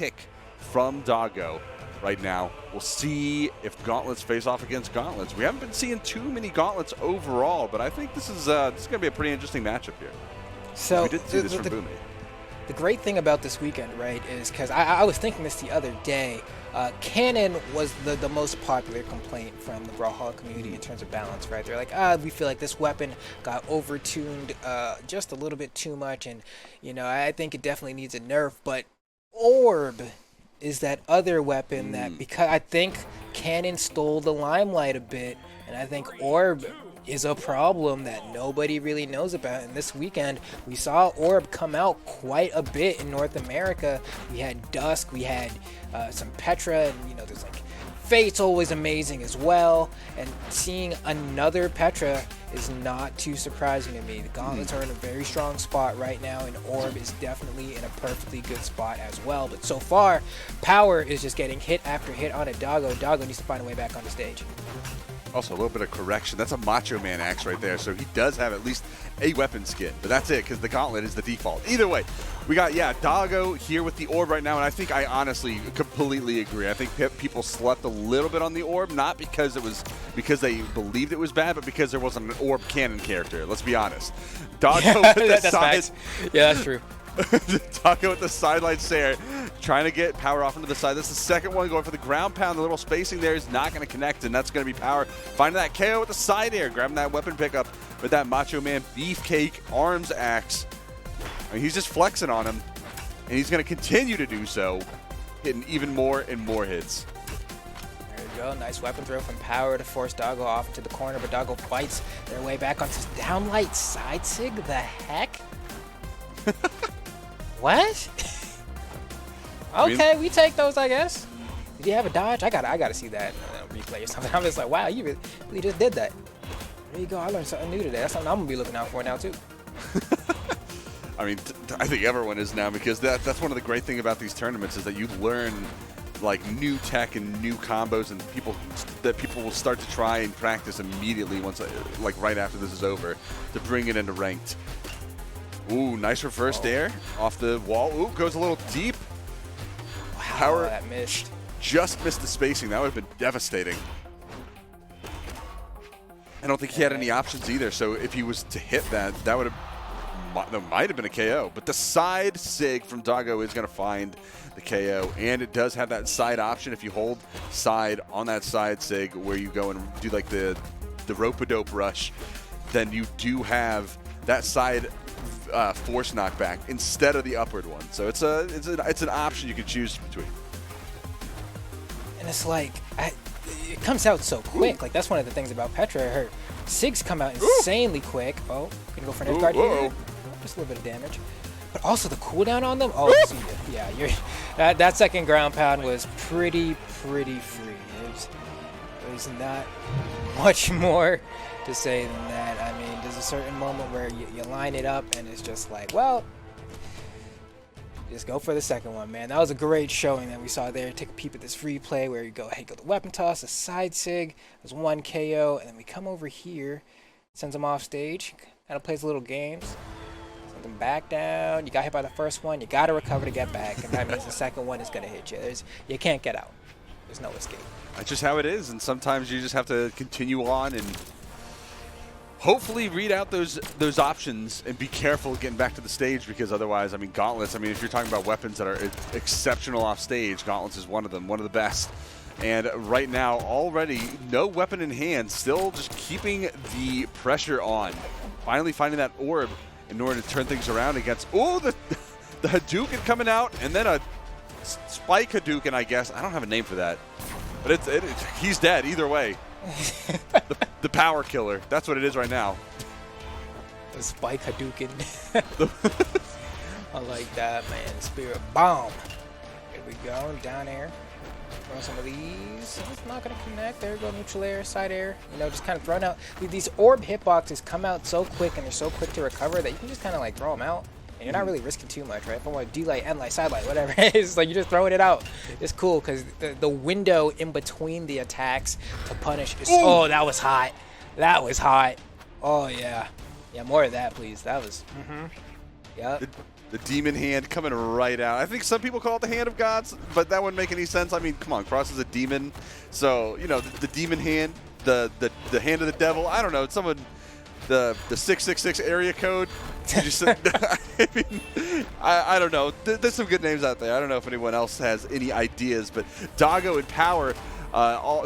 pick from Doggo right now. We'll see if Gauntlets face off against Gauntlets. We haven't been seeing too many Gauntlets overall, but I think this is going to be a pretty interesting matchup here. So we did see this from Boomy. The great thing about this weekend, right, is because I was thinking this the other day, Cannon was the most popular complaint from the Brawlhalla community in terms of balance, right? They're like, we feel like this weapon got overtuned just a little bit too much, and, you know, I think it definitely needs a nerf, but Orb is that other weapon that, because I think Cannon stole the limelight a bit, and I think Orb is a problem that nobody really knows about. And this weekend, we saw Orb come out quite a bit in North America. We had Dusk, we had some Petra, and, you know, there's like Fate's always amazing as well. And seeing another Petra is not too surprising to me. The Gauntlets are in a very strong spot right now, and Orb is definitely in a perfectly good spot as well. But so far, Powar is just getting hit after hit on a Doggo. Doggo needs to find a way back on the stage. Also, a little bit of correction. That's a Macho Man axe right there, so he does have at least a weapon skin. But that's it, because the Gauntlet is the default. Either way, we got, Doggo here with the Orb right now, and I think I honestly completely agree. I think people slept a little bit on the Orb, not because they believed it was bad, but because there wasn't an Orb cannon character. Let's be honest. Doggo with the side. Yeah, that's true. Doggo with the sideline stare, trying to get Powar off into the side. That's the second one, going for the ground pound. The little spacing there is not going to connect, and that's going to be Powar finding that KO with the side air, grabbing that weapon pickup with that Macho Man Beefcake arms axe. I mean, he's just flexing on him, and he's going to continue to do so, hitting even more and more hits. There you go. Nice weapon throw from Powar to force Doggo off into the corner, but Doggo fights their way back onto downlight side sig. The heck? What? Okay, we take those, I guess. Did you have a dodge? I gotta see that replay or something. I'm just like, wow, you really just did that. There you go. I learned something new today. That's something I'm gonna be looking out for now too. I mean, I think everyone is now, because that's one of the great things about these tournaments is that you learn like new tech and new combos, and people will start to try and practice immediately once, like right after this is over, to bring it into ranked. Ooh, nice reversed air off the wall. Ooh, goes a little deep. Wow, Powar that missed. Just missed the spacing. That would have been devastating. I don't think he had any options either. So if he was to hit that, that might have been a KO. But the side sig from Doggo is going to find the KO, and it does have that side option. If you hold side on that side sig, where you go and do like the rope-a-dope rush, then you do have that side force knockback instead of the upward one. So it's an option you can choose between. And it's like, it comes out so quick. Like, that's one of the things about Petra. Her SIGs come out insanely quick. Oh, gonna go for an edge guard here. Just a little bit of damage. But also the cooldown on them. Oh, see, yeah, that second ground pound was pretty free. There's not much more to say than that. I mean, there's a certain moment where you line it up and it's just like, well, just go for the second one, man. That was a great showing that we saw there. Take a peep at this free play where you go, hey, go the weapon toss, a side sig, there's one KO, and then we come over here, sends him off stage, kind of plays little games, sends him back down. You got hit by the first one, you got to recover to get back, and that means the second one is going to hit you. You can't get out. There's no escape. That's just how it is, and sometimes you just have to continue on and hopefully read out those options and be careful getting back to the stage, because otherwise, I mean, Gauntlets, I mean, if you're talking about weapons that are exceptional off stage, Gauntlets is one of them, one of the best. And right now, already no weapon in hand, still just keeping the pressure on. Finally finding that orb in order to turn things around against, oh, the Hadouken coming out, and then a Spike Hadouken, I guess. I don't have a name for that, but he's dead either way. the power killer. That's what it is right now. The Spike Hadouken. I like that, man. Spirit bomb. Here we go. Down air. Throw some of these. It's not going to connect. There we go. Neutral air, side air. You know, just kind of thrown out. These orb hitboxes come out so quick, and they're so quick to recover that you can just kind of like throw them out. And you're not really risking too much, right? If I want to D-light, end-light, side-light, whatever it is, like you're just throwing it out. It's cool because the window in between the attacks to punish is... Oh, that was hot. That was hot. Oh, yeah. Yeah, more of that, please. That was... Yep. The demon hand coming right out. I think some people call it the hand of gods, but that wouldn't make any sense. I mean, come on, Cross is a demon. So, you know, the demon hand, the hand of the devil. I don't know. Someone, the 666 area code. You just, I mean, I don't know. There's some good names out there. I don't know if anyone else has any ideas, but Doggo and Powar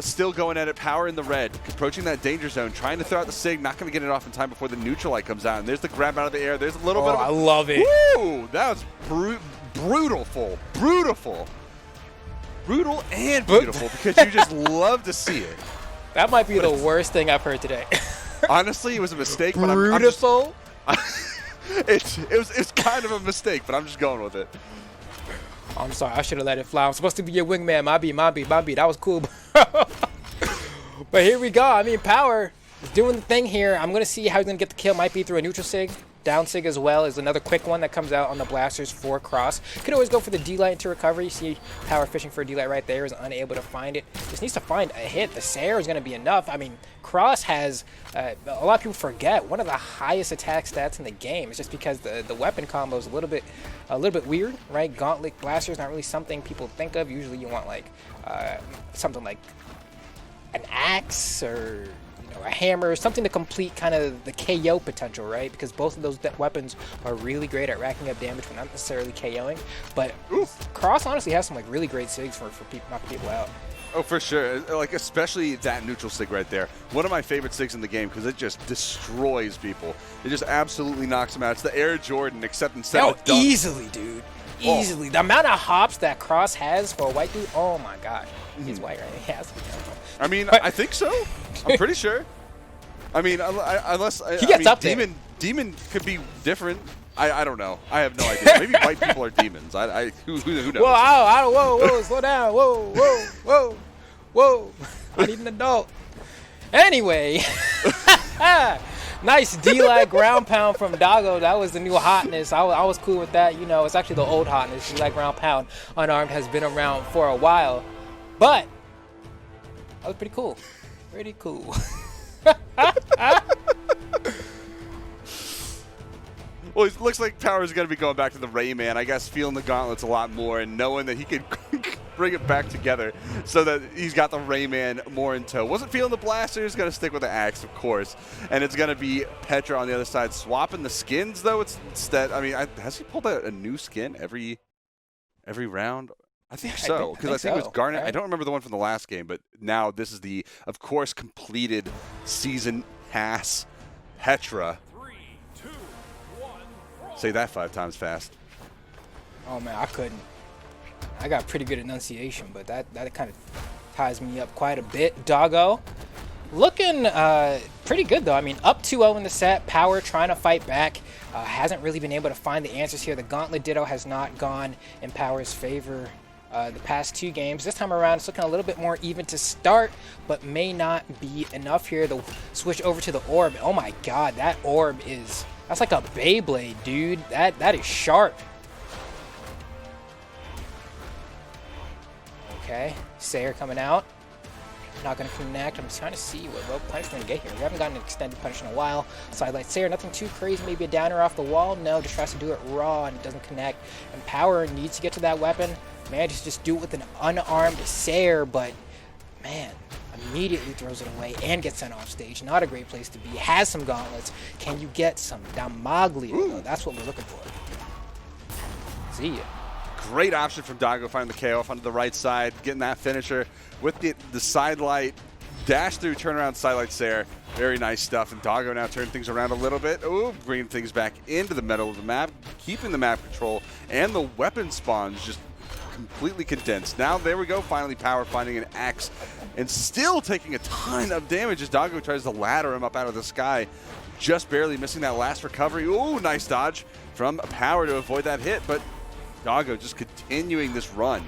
still going at it. Powar in the red, approaching that danger zone, trying to throw out the Sig, not going to get it off in time before the neutral light comes out. And there's the grab out of the air. There's a little bit of I love it. Woo! That was brutal and beautiful because you just love to see it. That might be the worst thing I've heard today. Honestly, it was a mistake. Beautiful. It's kind of a mistake, but I'm just going with it. I'm sorry, I should have let it fly. I'm supposed to be your wingman. My B. That was cool, bro. But here we go. I mean, Powar is doing the thing here. I'm going to see how he's going to get the kill. Might be through a neutral Sig. Down Sig as well is another quick one that comes out on the blasters for Cross. Could always go for the D-Light into recovery. You see Powar fishing for a D-Light right there. Is unable to find it. Just needs to find a hit. The Sair is going to be enough. I mean, Cross has, a lot of people forget, one of the highest attack stats in the game. It's just because the weapon combo is a little bit weird, right? Gauntlet blaster is not really something people think of. Usually you want like something like an axe or a hammer, something to complete kind of the KO potential, right? Because both of those weapons are really great at racking up damage but not necessarily KOing. But Cross honestly has some like really great Sigs for knocking people out. Oh, for sure. Like, especially that neutral Sig right there. One of my favorite Sigs in the game because it just destroys people. It just absolutely knocks them out. It's the Air Jordan, except instead of dunk. Easily, dude. Easily. The amount of hops that Cross has for a white dude, oh my god. He's white, right? He has to be. I mean, I think so. I'm pretty sure. I mean, unless he gets up there. Demon could be different. I don't know. I have no idea. Maybe white people are demons. Who knows? Whoa, slow down. Whoa. I need an adult. Anyway, nice D-Light ground pound from Doggo. That was the new hotness. I was cool with that. You know, it's actually the old hotness. D-Light ground pound unarmed has been around for a while, but that was pretty cool. Pretty cool. Well, it looks like Powar is going to be going back to the Rayman. I guess feeling the gauntlets a lot more and knowing that he could bring it back together so that he's got the Rayman more in tow. Wasn't feeling the blaster. He's going to stick with the axe, of course. And it's going to be Petra on the other side. Swapping the skins, though, instead. I mean, has he pulled out a new skin every round? I think so, because I think it was Garnet. Right. I don't remember the one from the last game, but now this is the, of course, completed season pass Petra. 3, 2, 1. Say that 5 times fast. Oh man, I couldn't. I got pretty good enunciation, but that kind of ties me up quite a bit. Doggo looking pretty good though. I mean, up 2-0 in the set. Powar trying to fight back. Hasn't really been able to find the answers here. The Gauntlet Ditto has not gone in Powar's favor the past 2 games. This time around, it's looking a little bit more even to start, but may not be enough here. The switch over to the orb. Oh my god, that orb that's like a Beyblade, dude. That is sharp. Okay, Sair coming out. Not going to connect. I'm just trying to see what rope punch we're going to get here. We haven't gotten an extended punish in a while. Sidelight Sair, nothing too crazy. Maybe a downer off the wall. No, just tries to do it raw and it doesn't connect. And Powar needs to get to that weapon. Manages to just do it with an unarmed Sair, but man, immediately throws it away and gets sent off stage. Not a great place to be. Has some gauntlets. Can you get some Damaglia? That's what we're looking for. See ya. Great option from Doggo, finding the KO off onto the right side, getting that finisher with the side light, dash through, turnaround, sidelight Sair. Very nice stuff. And Doggo now turning things around a little bit. Ooh, bringing things back into the middle of the map, keeping the map control, and the weapon spawns just completely condensed. Now, there we go. Finally, Powar finding an axe and still taking a ton of damage as Doggo tries to ladder him up out of the sky. Just barely missing that last recovery. Ooh, nice dodge from Powar to avoid that hit, but Doggo just continuing this run.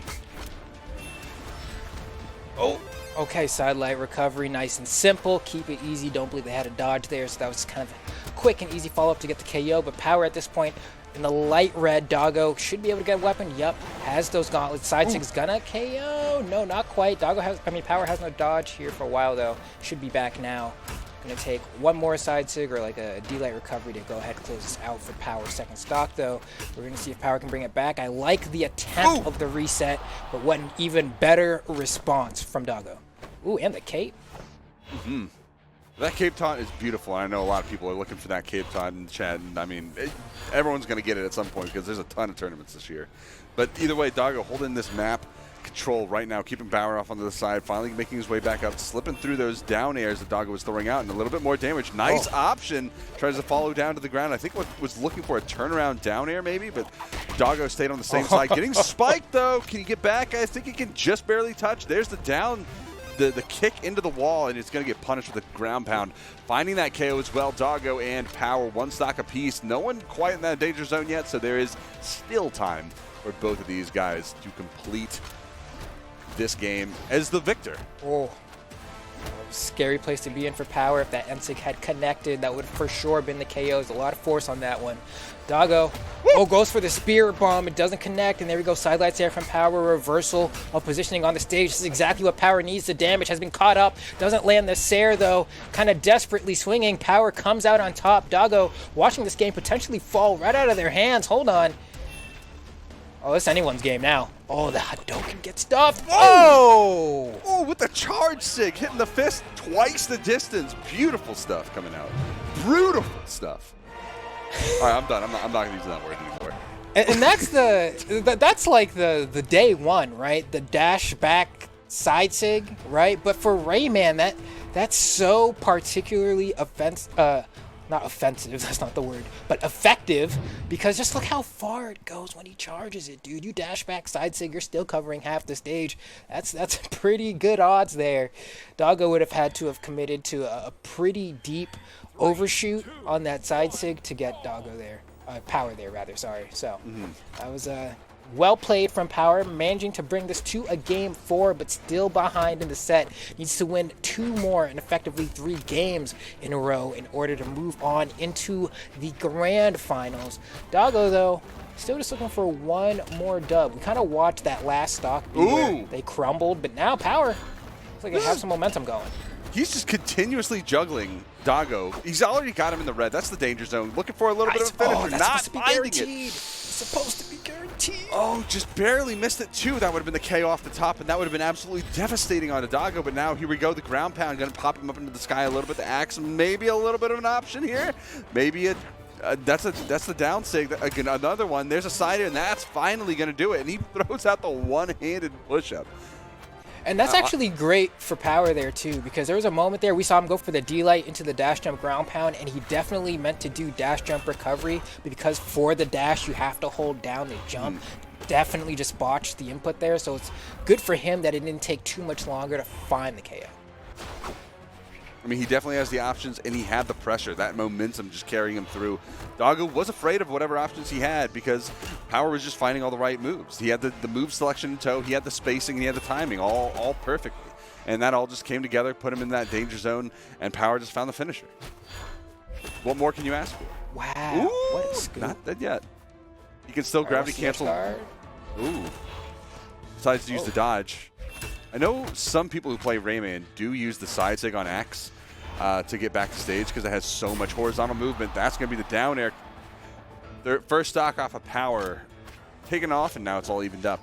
Oh, okay, sidelight recovery, nice and simple. Keep it easy. Don't believe they had a dodge there, so that was kind of a quick and easy follow-up to get the KO. But Powar at this point in the light red, Doggo should be able to get a weapon. Yep, has those gauntlets. Side Sig's gonna KO. No, not quite. Powar has no dodge here for a while though. Should be back now. Going to take one more side sig or like a D-light recovery to go ahead and close this out for Power. Second stock, though. We're going to see if Power can bring it back. I like the attempt of the reset, but what an even better response from Doggo. Ooh, and the cape. That cape taunt is beautiful. I know a lot of people are looking for that cape taunt in the chat, and I mean, everyone's going to get it at some point because there's a ton of tournaments this year. But either way, Doggo holding this map control right now, keeping Powar off on the side, finally making his way back up, slipping through those down airs that Doggo was throwing out, and a little bit more damage. Nice option. Tries to follow down to the ground. I think what was looking for a turnaround down air maybe, but Doggo stayed on the same side. Getting spiked, though. Can he get back? I think he can just barely touch. There's the down. The kick into the wall, and it's going to get punished with a ground pound. Finding that KO as well, Doggo and Powar, one stock apiece. No one quite in that danger zone yet, so there is still time for both of these guys to complete this game as the victor. Oh, scary place to be in for Powar. If that NSIG had connected, that would for sure been the KOs. A lot of force on that one. Doggo, goes for the spear bomb. It doesn't connect, and there we go. Sidelights there from Powar. Reversal of positioning on the stage. This is exactly what Powar needs. The damage has been caught up. Doesn't land the Sair, though. Kind of desperately swinging. Powar comes out on top. Doggo watching this game potentially fall right out of their hands. Hold on. Oh, it's anyone's game now. Oh, the Hadouken gets stuffed. Whoa! Oh, with the charge sig, hitting the fist twice the distance. Beautiful stuff coming out. Beautiful stuff. All right, I'm done. I'm not going to use that word anymore. And that's like the day one, right? The dash back side sig, right? But for Rayman, that's so particularly not offensive, that's not the word, but effective, because just look how far it goes when he charges it, dude. You dash back side sig, you're still covering half the stage. That's pretty good odds there. Doggo would have had to have committed to a pretty deep overshoot on that side sig to get Doggo there. Powar there, rather, sorry. So that was well played from Powar, managing to bring this to a game 4, but still behind in the set. Needs to win 2 more and effectively 3 games in a row in order to move on into the grand finals. Doggo, though, still just looking for one more dub. We kind of watched that last stock where they crumbled, but now Powar looks like they have some momentum going. He's just continuously juggling Doggo. He's already got him in the red. That's the danger zone. Looking for a little bit of a finisher, not finding it. Supposed to be guaranteed. Oh, just barely missed it too. That would have been the KO off the top, and that would have been absolutely devastating on a Doggo. But now here we go, the ground pound, going to pop him up into the sky a little bit. The axe, maybe a little bit of an option here. Maybe that's the down sig. Again, another one. There's a side air, and that's finally going to do it. And he throws out the one-handed push-up. And that's actually great for Powar there, too, because there was a moment there we saw him go for the D-Light into the dash jump ground pound, and he definitely meant to do dash jump recovery, but because for the dash you have to hold down the jump. Definitely just botched the input there, so it's good for him that it didn't take too much longer to find the KO. I mean, he definitely has the options, and he had the pressure, that momentum just carrying him through. Doggo was afraid of whatever options he had because Powar was just finding all the right moves. He had the move selection in tow, he had the spacing, and he had the timing all perfectly. And that all just came together, put him in that danger zone, and Powar just found the finisher. What more can you ask for? Wow, Ooh, what a scoop. not dead yet. He can still gravity cancel. Ooh. Decides to use the dodge. I know some people who play Rayman do use the side sig on X to get back to stage because it has so much horizontal movement. That's going to be the down air. Their first stock off of Powar taken off, and now it's all evened up.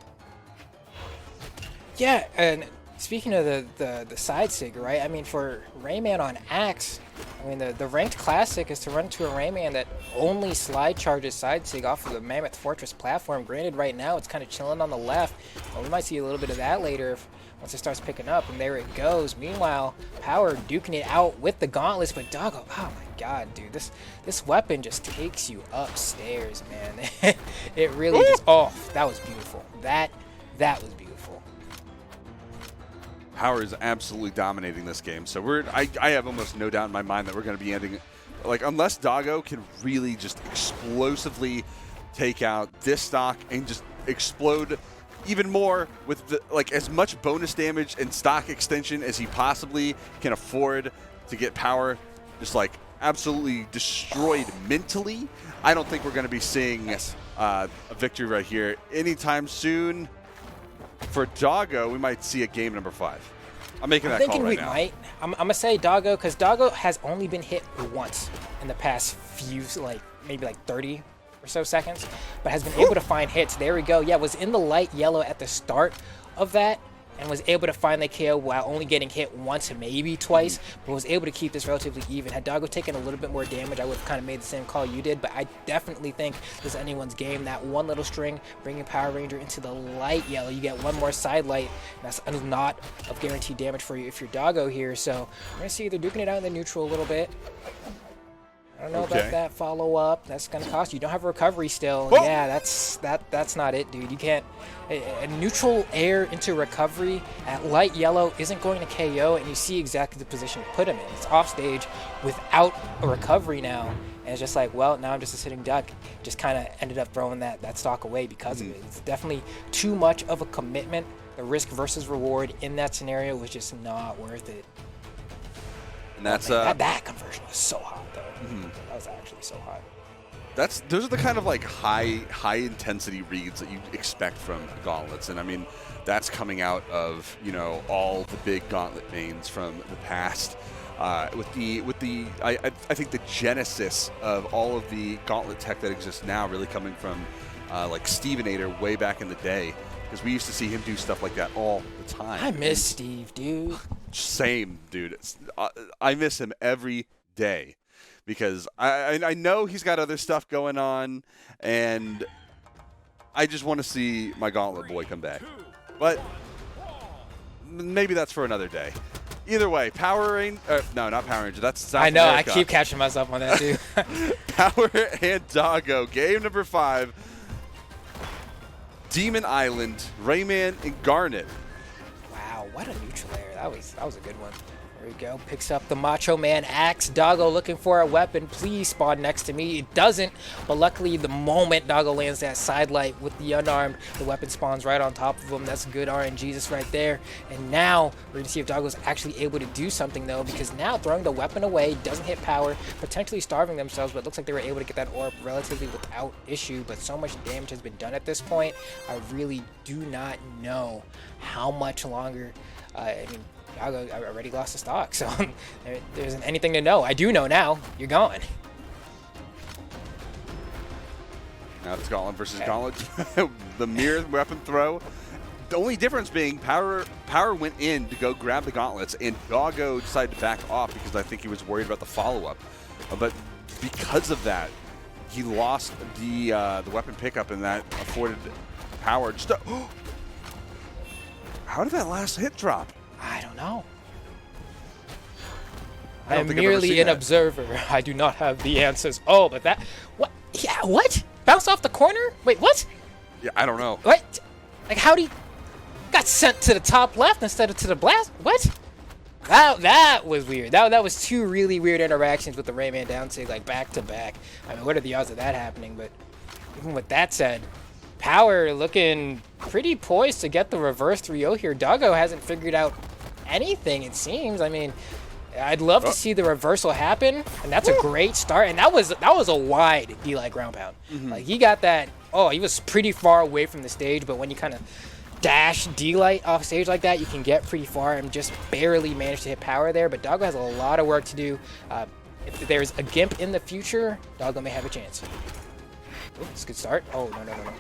Yeah, and speaking of the side sig, right? I mean, for Rayman on Axe, I mean, the ranked classic is to run into a Rayman that only slide charges side sig off of the Mammoth Fortress platform. Granted, right now it's kind of chilling on the left. But we might see a little bit of that later once it starts picking up, and there it goes. Meanwhile, Powar duking it out with the Gauntlets, but Doggo, oh my god, dude, this weapon just takes you upstairs, man. It really just, oh, that was beautiful. That was beautiful. Powar is absolutely dominating this game, so I have almost no doubt in my mind that we're going to be ending, like, unless Doggo can really just explosively take out this stock and just explode even more with like as much bonus damage and stock extension as he possibly can afford to get Powar just like absolutely destroyed mentally. I don't think we're going to be seeing a victory right here anytime soon. For Doggo, we might see a game number 5. I'm making I'm that call thinking right we now. might. I'm gonna say Doggo, because Doggo has only been hit once in the past few, like maybe like 30 or so seconds, but has been able to find hits. There we go. Yeah, was in the light yellow at the start of that, and was able to find the KO while only getting hit once, maybe twice, but was able to keep this relatively even. Had Doggo taken a little bit more damage, I would have kind of made the same call you did, but I definitely think this is anyone's game. That one little string, bringing Power Ranger into the light yellow, you get one more side light, and that's a lot of guaranteed damage for you if you're Doggo here. So we're going to see they're duking it out in the neutral a little bit. I don't know about that follow-up. That's going to cost you. You don't have a recovery still. Oh. Yeah, that's not it, dude. You can't... A neutral air into recovery at light yellow isn't going to KO, and you see exactly the position to put him in. It's off stage without a recovery now, and it's just like, well, now I'm just a sitting duck. Just kind of ended up throwing that stock away because of it. It's definitely too much of a commitment. The risk versus reward in that scenario was just not worth it. And that's that conversion was so hot, though. That was actually so hot. Those are the kind of like high intensity reads that you expect from Gauntlets, and I mean that's coming out of all the big Gauntlet mains from the past. With the I think the genesis of all of the Gauntlet tech that exists now really coming from like Stevenator way back in the day, because we used to see him do stuff like that all the time. I miss Steve, dude. Same, dude. I miss him every day. Because I know he's got other stuff going on, and I just want to see my Gauntlet boy come back. But maybe that's for another day. Either way, Power Ranger... no, not Power Ranger. That's South I know. America. I keep catching myself on that, too. Power and Doggo. Game number 5. Demon Island, Rayman, and Garnet. Wow, what a neutral air. That was a good one. There we go. Picks up the Macho Man axe. Doggo looking for a weapon. Please spawn next to me. It doesn't, but luckily the moment Doggo lands that side light with the unarmed, the weapon spawns right on top of him. That's good RNG just right there. And now we're going to see if Doggo's actually able to do something, though, because now throwing the weapon away doesn't hit Power, potentially starving themselves, but it looks like they were able to get that orb relatively without issue, but so much damage has been done at this point. I really do not know how much longer. I mean, Doggo already lost the stock, so there isn't anything to know. I do know now. You're gone. Now it's Gauntlet versus Gauntlet. The mirror weapon throw. The only difference being Power went in to go grab the Gauntlets, and Doggo decided to back off because I think he was worried about the follow-up. But because of that, he lost the weapon pickup, and that afforded Power just to... How did that last hit drop? I don't know. I I am merely an observer. I do not have the answers. Oh, but that... What? Yeah, what? Bounced off the corner? Wait, what? Yeah, I don't know. What? Like, how'd he... Got sent to the top left instead of to the blast? What? That was weird. That was two really weird interactions with the Rayman down sig, like, back to back. I mean, what are the odds of that happening? But even with that said, Power looking pretty poised to get the reverse 3-0 here. Doggo hasn't figured out anything, it seems. I mean, I'd love to see the reversal happen, and that's a great start. And that was a wide D-like ground pound. Like, he got that. Oh, he was pretty far away from the stage, but when you kind of dash D-light off stage like that, you can get pretty far and just barely manage to hit Power there. But Doggo has a lot of work to do. If there's a Gimp in the future, Doggo may have a chance. Ooh, it's a good start. Oh, no.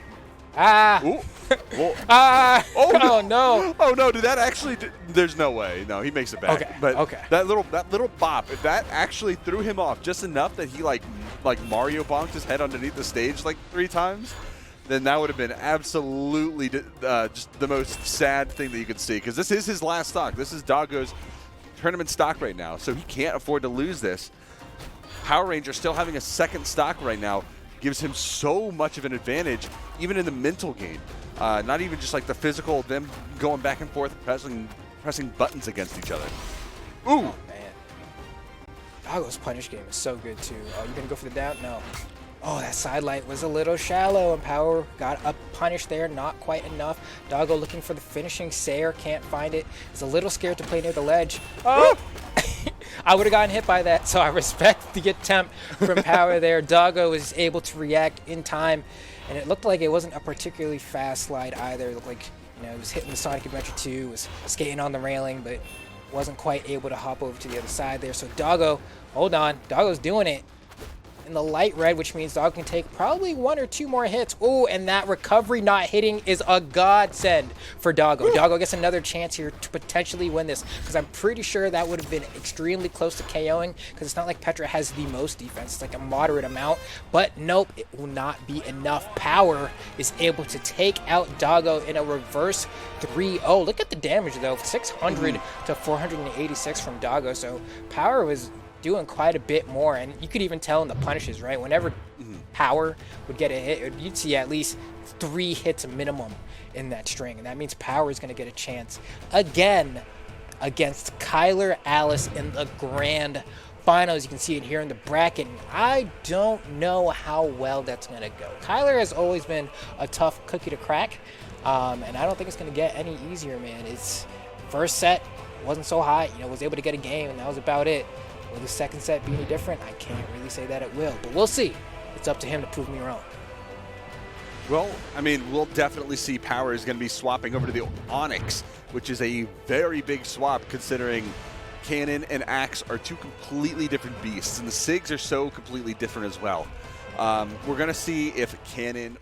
Ah! Oh no! Oh no! Did that actually? There's no way. No, he makes it back. Okay. But okay. that little bop, if that actually threw him off just enough that he like Mario bonked his head underneath the stage like 3 times, then that would have been absolutely just the most sad thing that you could see. Because this is his last stock. This is Doggo's tournament stock right now, so he can't afford to lose this. Power Ranger still having a second stock right now gives him so much of an advantage, even in the mental game. Not even just like the physical, them going back and forth, pressing buttons against each other. Ooh! Oh, man. Doggo's punish game is so good, too. Oh, you gonna go for the down? No. Oh, that side light was a little shallow, and Power got a punish there, not quite enough. Doggo looking for the finishing Sayer, can't find it. He's a little scared to play near the ledge. Oh! I would have gotten hit by that, so I respect the attempt from Power there. Doggo was able to react in time, and it looked like it wasn't a particularly fast slide either. It looked like, it was hitting the Sonic Adventure 2, was skating on the railing, but wasn't quite able to hop over to the other side there. So Doggo, hold on, Doggo's doing it in the light red, which means Doggo can take probably 1 or 2 more hits. Oh, and that recovery not hitting is a godsend for Doggo. Doggo gets another chance here to potentially win this, because I'm pretty sure that would have been extremely close to KOing, because it's not like Petra has the most defense. It's like a moderate amount, but nope, it will not be enough. Powar is able to take out Doggo in a reverse 3-0. Look at the damage, though. 600 to 486 from Doggo. So Powar was doing quite a bit more, and you could even tell in the punishes, right? Whenever Powar would get a hit, you'd see at least 3 hits minimum in that string, and that means Powar is going to get a chance again against Kyler Alice in the grand finals. You can see it here in the bracket. I don't know how well that's going to go. Kyler has always been a tough cookie to crack, and I don't think it's going to get any easier, man. It's first set wasn't so hot, you know, was able to get a game, and that was about it. Will the second set be any different? I can't really say that it will, but we'll see. It's up to him to prove me wrong. Well, I mean, we'll definitely see Powar is going to be swapping over to the Onyx, which is a very big swap considering Cannon and Axe are 2 completely different beasts, and the SIGs are so completely different as well. We're going to see if Cannon